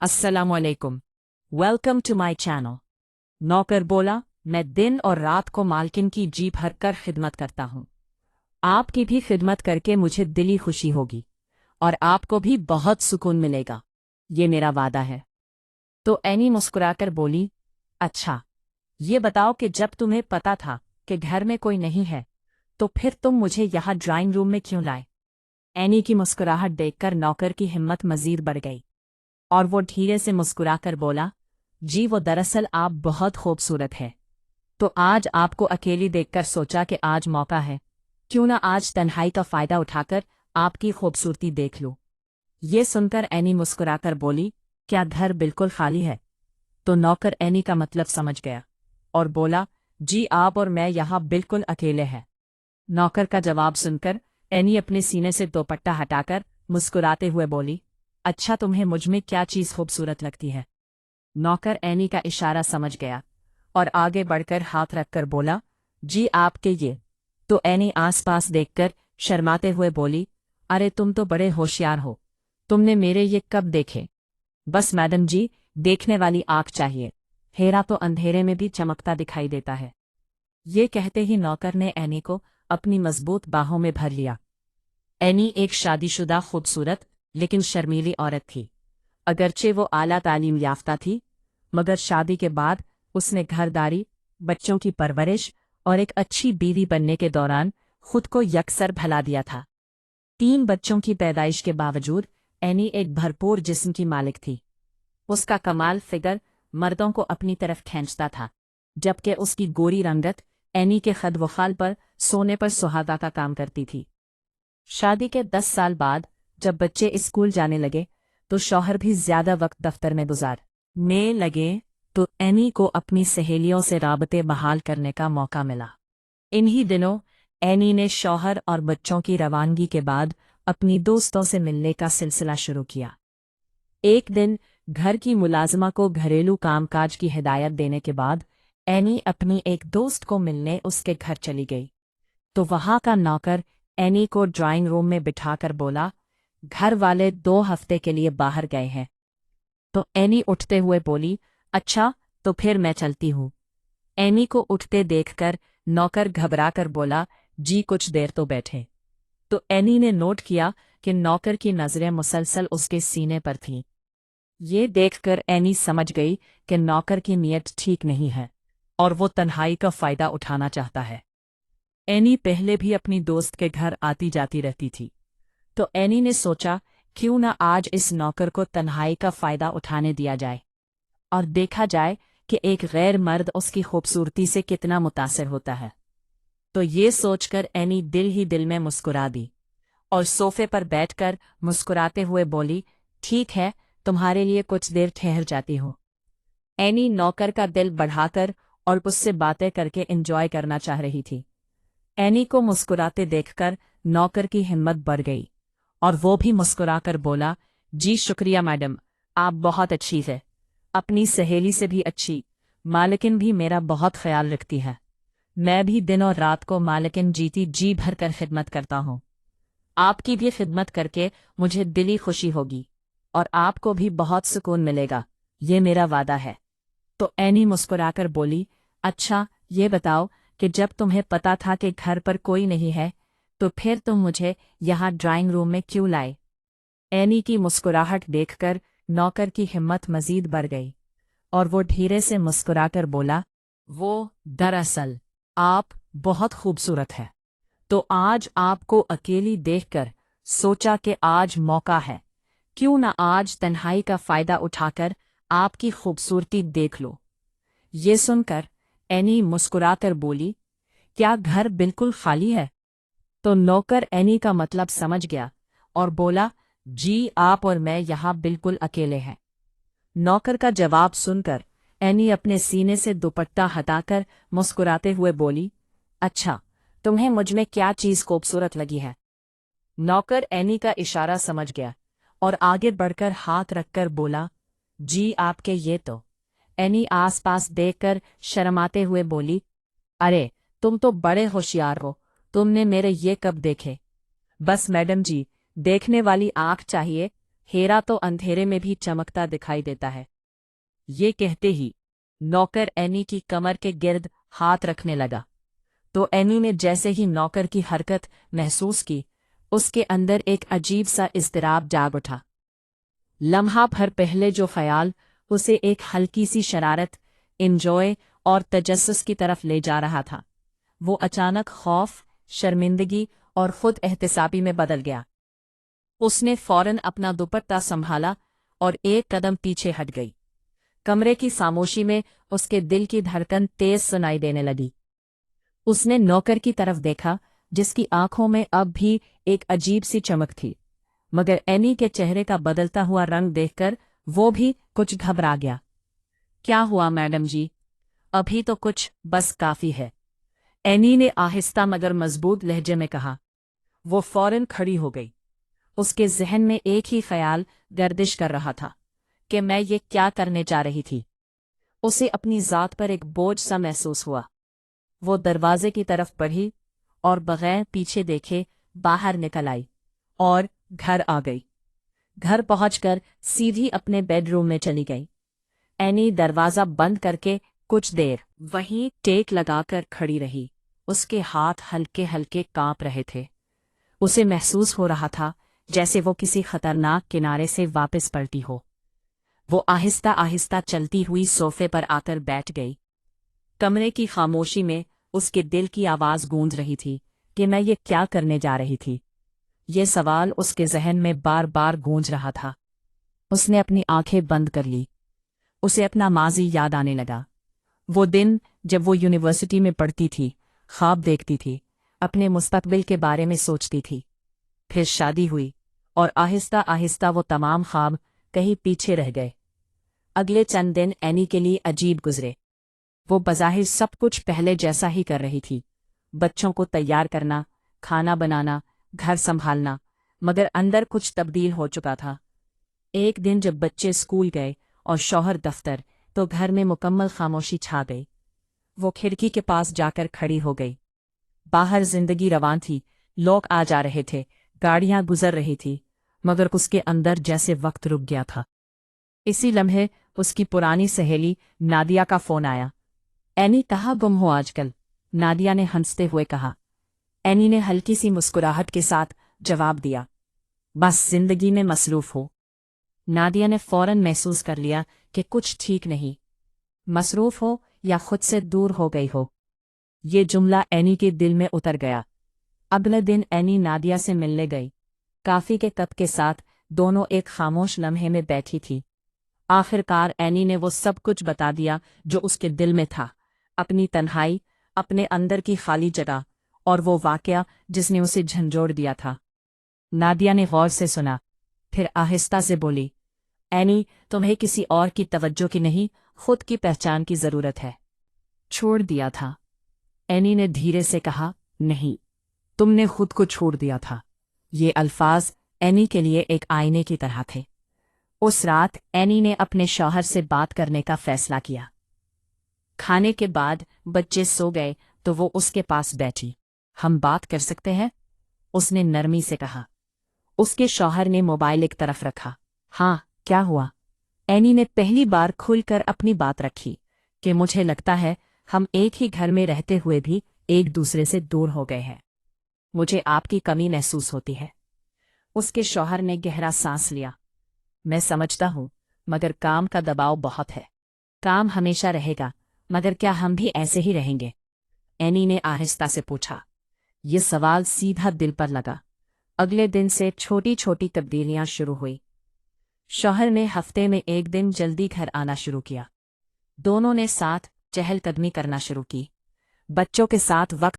अस्सलामुअलैकुम। Welcome to my channel. नौकर बोला, मैं दिन और रात को मालकिन की जी भर कर खिदमत करता हूँ। आपकी भी खिदमत करके मुझे दिली खुशी होगी और आपको भी बहुत सुकून मिलेगा, ये मेरा वादा है। तो एनी मुस्कुराकर बोली, अच्छा, ये बताओ कि जब तुम्हें पता था कि घर में कोई नहीं है तो फिर तुम मुझे यहाँ ड्राइंग रूम में क्यों लाए? एनी की मुस्कुराहट देखकर नौकर की हिम्मत मजीद बढ़ गई और वो धीरे से मुस्कुराकर बोला, जी वो दरअसल आप बहुत खूबसूरत है, तो आज आपको अकेली देखकर सोचा कि आज मौका है, क्यों ना आज तन्हाई का फायदा उठाकर आपकी खूबसूरती देख लूं। ये सुनकर एनी मुस्कुराकर बोली, क्या घर बिल्कुल खाली है? तो नौकर एनी का मतलब समझ गया और बोला, जी आप और मैं यहाँ बिल्कुल अकेले हैं। नौकर का जवाब सुनकर एनी अपने सीने से दुपट्टा हटाकर मुस्कुराते हुए बोली, अच्छा, तुम्हें मुझ में क्या चीज़ खूबसूरत लगती है? नौकर एनी का इशारा समझ गया और आगे बढ़कर हाथ रखकर बोला, जी आपके ये। तो एनी आसपास देखकर शर्माते हुए बोली, अरे तुम तो बड़े होशियार हो, तुमने मेरे ये कब देखे? बस मैडम जी, देखने वाली आँख चाहिए, हेरा तो अंधेरे में भी चमकता दिखाई देता है। ये कहते ही नौकर ने एनी को अपनी मजबूत बाहों में भर लिया। एनी एक शादीशुदा खूबसूरत लेकिन शर्मीली औरत थी। अगरचे वो आला तालीम याफ्ता थी, मगर शादी के बाद उसने घरदारी, बच्चों की परवरिश और एक अच्छी बीवी बनने के दौरान खुद को यकसर भुला दिया था। 3 बच्चों की पैदाइश के बावजूद एनी एक भरपूर जिस्म की मालिक थी। उसका कमाल फिगर मर्दों को अपनी तरफ खींचता था, जबकि उसकी गोरी रंगत एनी के खद-व-खाल पर सोने पर सुहागा का काम करती थी। शादी के 10 साल बाद जब बच्चे स्कूल जाने लगे तो शौहर भी ज्यादा वक्त दफ्तर में गुजारने लगे, तो एनी को अपनी सहेलियों से राबते बहाल करने का मौका मिला। इन्हीं दिनों एनी ने शौहर और बच्चों की रवानगी के बाद अपनी दोस्तों से मिलने का सिलसिला शुरू किया। एक दिन घर की मुलाजिमा को घरेलू कामकाज की हिदायत देने के बाद एनी अपनी एक दोस्त को मिलने उसके घर चली गई, तो वहां का नौकर एनी को ड्राइंग रूम में बिठाकर बोला, घर वाले 2 हफ्ते के लिए बाहर गए हैं। तो एनी उठते हुए बोली, अच्छा, तो फिर मैं चलती हूँ। एनी को उठते देखकर नौकर घबराकर बोला, जी कुछ देर तो बैठे। तो एनी ने नोट किया कि नौकर की नजरें मुसलसल उसके सीने पर थीं। ये देखकर एनी समझ गई कि नौकर की नीयत ठीक नहीं है और वो तन्हाई का फायदा उठाना चाहता है। एनी पहले भी अपनी दोस्त के घर आती जाती रहती थी, तो एनी ने सोचा क्यों ना आज इस नौकर को तन्हाई का फायदा उठाने दिया जाए और देखा जाए कि एक गैर मर्द उसकी खूबसूरती से कितना मुतासिर होता है। तो ये सोचकर एनी दिल ही दिल में मुस्कुरा दी और सोफे पर बैठकर मुस्कुराते हुए बोली, ठीक है, तुम्हारे लिए कुछ देर ठहर जाती हूँ। एनी नौकर का दिल बढ़ाकर और उससे बातें करके एंजॉय करना चाह रही थी। एनी को मुस्कुराते देखकर नौकर की हिम्मत बढ़ गई और वो भी मुस्कुराकर बोला, जी शुक्रिया मैडम, आप बहुत अच्छी है, अपनी सहेली से भी अच्छी, मालकिन भी मेरा बहुत ख्याल रखती है। मैं भी दिन और रात को मालकिन जीती जी भर कर खिदमत करता हूँ। आपकी भी खिदमत करके मुझे दिली खुशी होगी और आपको भी बहुत सुकून मिलेगा, ये मेरा वादा है। तो एनी मुस्कुराकर बोली, अच्छा, ये बताओ कि जब तुम्हें पता था कि घर पर कोई नहीं है तो फिर तुम मुझे यहाँ ड्राइंग रूम में क्यों लाए? एनी की मुस्कुराहट देखकर नौकर की हिम्मत मजीद बढ़ गई और वो धीरे से मुस्कुराकर बोला, वो दरअसल आप बहुत खूबसूरत है, तो आज आपको अकेली देखकर सोचा कि आज मौका है, क्यों ना आज तन्हाई का फायदा उठाकर आपकी खूबसूरती देख लो। ये सुनकर एनी मुस्कुराकर बोली, क्या घर बिल्कुल खाली है? तो नौकर एनी का मतलब समझ गया और बोला, जी आप और मैं यहाँ बिल्कुल अकेले हैं। नौकर का जवाब सुनकर एनी अपने सीने से दुपट्टा हटाकर मुस्कुराते हुए बोली, अच्छा, तुम्हें मुझ में क्या चीज़ खूबसूरत लगी है? नौकर एनी का इशारा समझ गया और आगे बढ़कर हाथ रखकर बोला, जी आपके ये तो। एनी आसपास देखकर शर्माते हुए बोली, अरे तुम तो बड़े होशियार हो, तुमने मेरे ये कब देखे? बस मैडम जी, देखने वाली आँख चाहिए, हेरा तो अंधेरे में भी चमकता दिखाई देता है। ये कहते ही नौकर एनी की कमर के गिर्द हाथ रखने लगा, तो एनी ने जैसे ही नौकर की हरकत महसूस की, उसके अंदर एक अजीब सा इज़्तिराब जाग उठा। लम्हा भर पहले जो ख्याल उसे एक हल्की सी शरारत, इंजॉय और तजस्सुस की तरफ ले जा रहा था, वो अचानक खौफ, शर्मिंदगी और खुद एहतिसाबी में बदल गया। उसने फौरन अपना दुपट्टा संभाला और एक कदम पीछे हट गई। कमरे की खामोशी में उसके दिल की धड़कन तेज सुनाई देने लगी। उसने नौकर की तरफ देखा, जिसकी आंखों में अब भी एक अजीब सी चमक थी, मगर एनी के चेहरे का बदलता हुआ रंग देखकर वो भी कुछ घबरा गया। क्या हुआ मैडम जी? अभी तो कुछ, बस काफी है, एनी ने आहिस्ता मगर मजबूत लहजे में कहा। वो फौरन खड़ी हो गई। उसके जहन में एक ही ख्याल गर्दिश कर रहा था कि मैं ये क्या करने जा रही थी। उसे अपनी ज़ात पर एक बोझ सा महसूस हुआ। वो दरवाजे की तरफ बढ़ी और बगैर पीछे देखे बाहर निकल आई और घर आ गई। घर पहुंचकर सीधी अपने बेडरूम में चली गई। एनी दरवाज़ा बंद करके कुछ देर वहीं टेक लगाकर खड़ी रही। उसके हाथ हल्के हल्के कांप रहे थे। उसे महसूस हो रहा था जैसे वो किसी खतरनाक किनारे से वापस पलटी हो। वो आहिस्ता आहिस्ता चलती हुई सोफे पर आकर बैठ गई। कमरे की खामोशी में उसके दिल की आवाज़ गूंज रही थी कि मैं ये क्या करने जा रही थी। ये सवाल उसके जहन में बार बार गूंज रहा था। उसने अपनी आंखें बंद कर ली। उसे अपना माजी याद आने लगा। वो दिन जब वो यूनिवर्सिटी में पढ़ती थी, ख्वाब देखती थी, अपने मुस्तकबिल के बारे में सोचती थी। फिर शादी हुई और आहिस्ता आहिस्ता वो तमाम ख्वाब कहीं पीछे रह गए। अगले चंद दिन एनी के लिए अजीब गुजरे। वो बज़ाहिर सब कुछ पहले जैसा ही कर रही थी, बच्चों को तैयार करना, खाना बनाना, घर संभालना, मगर अंदर कुछ तब्दील हो चुका था। एक दिन जब बच्चे स्कूल गए और शौहर दफ्तर, तो घर में मुकम्मल खामोशी छा गई। वो खिड़की के पास जाकर खड़ी हो गई। बाहर जिंदगी रवान थी, लोग आ जा रहे थे, गाड़ियां गुजर रही थी, मगर उसके अंदर जैसे वक्त रुक गया था। इसी लम्हे उसकी पुरानी सहेली नादिया का फोन आया। एनी कहाँ गुम हो आजकल? नादिया ने हंसते हुए कहा। एनी ने हल्की सी मुस्कुराहट के साथ जवाब दिया, बस जिंदगी में मसरूफ हो। नादिया ने फौरन महसूस कर लिया कि कुछ ठीक नहीं। मसरूफ हो या खुद से दूर हो गई हो। ये जुमला एनी के दिल में उतर गया। अगले दिन एनी नादिया से मिलने गई। काफी के कप के साथ दोनों एक खामोश लम्हे में बैठी थी। आखिरकार एनी ने वो सब कुछ बता दिया जो उसके दिल में था, अपनी तन्हाई, अपने अंदर की खाली जगह और वो वाकया जिसने उसे झंझोड़ दिया था। नादिया ने गौर से सुना, फिर आहिस्ता से बोली, एनी, तुम्हें किसी और की तवज्जो की नहीं, खुद की पहचान की जरूरत है। छोड़ दिया था? एनी ने धीरे से कहा, नहीं, तुमने खुद को छोड़ दिया था। ये अल्फाज एनी के लिए एक आईने की तरह थे। उस रात एनी ने अपने शौहर से बात करने का फैसला किया। खाने के बाद बच्चे सो गए तो वो उसके पास बैठी। हम बात कर सकते हैं? उसने नरमी से कहा। उसके शौहर ने मोबाइल एक तरफ रखा। हाँ, क्या हुआ? एनी ने पहली बार खुलकर अपनी बात रखी कि मुझे लगता है हम एक ही घर में रहते हुए भी एक दूसरे से दूर हो गए हैं। मुझे आपकी कमी महसूस होती है। उसके शौहर ने गहरा सांस लिया। मैं समझता हूँ, मगर काम का दबाव बहुत है। काम हमेशा रहेगा, मगर क्या हम भी ऐसे ही रहेंगे? एनी ने आहिस्ता से पूछा। ये सवाल सीधा दिल पर लगा। अगले दिन से छोटी छोटी तब्दीलियां शुरू हुई। शौहर ने हफ्ते में एक दिन जल्दी घर आना शुरू किया। दोनों ने साथ चहलकदमी करना शुरू की। बच्चों के साथ वक्त